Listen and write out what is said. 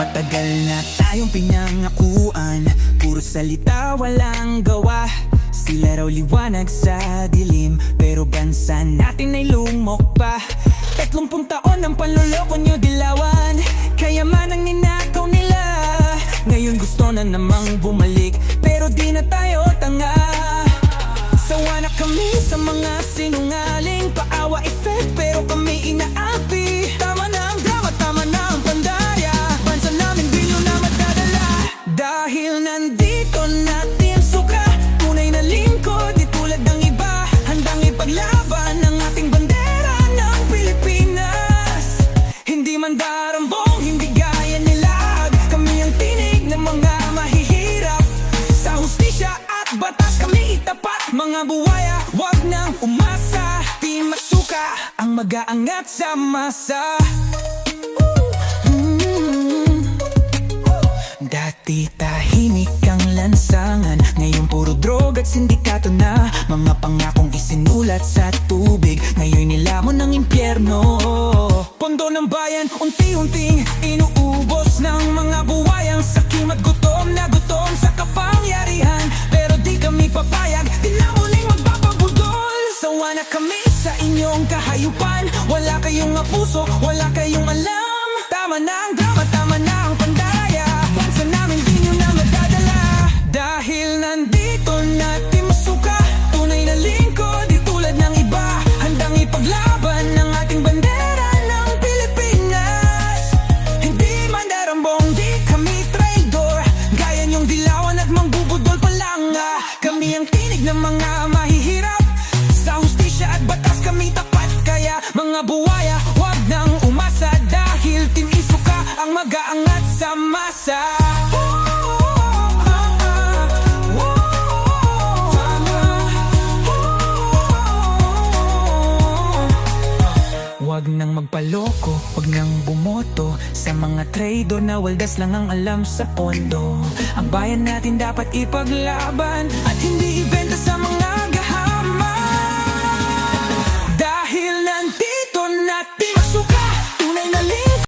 Matagal na tayong pinangakuan, puro salita walang gawa. Sila raw liwanag sa dilim, pero bansa natin ay lumok pa. 30 taon ang panloloko nyo dilawan, kayaman ang ninakaw nila. Ngayon gusto na namang bumalik, pero di na tayo tanga. Sawa na kami sa mga sinungaling, paawa effect pero kami inaapi. Tama na ang drama, tama na ang pandaya, bansa namin di nyo na madadala. Dahil nandito natin suka, tunay na lingkod di tulad ng iba. Handang ipaglaban ang ating bandera ng Pilipinas. Hindi man darambong, hindi gaya nila. Kami ang tinig ng mga mahihirap, sa hustisya at batas kami itapat. Mga buwaya, wag nang umasa, di masuka ang mag-aangat sa masa. Dati tahimik ang lansangan, ngayon puro drog at sindikato na. Mga pangakong isinulat sa tubig, ngayon nilamon ng impyerno. Pondo ng bayan, unti-unting inuubos ng mga buwayang sakim at gutom na gutom sa kapangyarihan. Pero di kami papayag, di na muling magpapabudol. Sawa na kami sa inyong kahayupan, wala kayong puso, wala kayong alam. Tama na ang drama, tama na ang pandaya, bansa namin di nyo na madadala. Dahil nandito natin masuka, tunay na lingkod di tulad ng iba. Handang ipaglaban ang ating bandera ng Pilipinas. Hindi man darambong, di kami traidor, gaya nyong dilawan at mangbubudol pa lang. Kami ang tinig ng mga mahihirap, sa hustisya at batas kami tapat. Kaya mga buwaya, wag nang umasa, dahil Team Isuka ang mag-aangat sa masa. Wag nang magpaloko, wag nang bumoto sa mga traidor na waldas lang ang alam sa pondo. Ang bayan natin dapat ipaglaban at hindi ibenta sa mga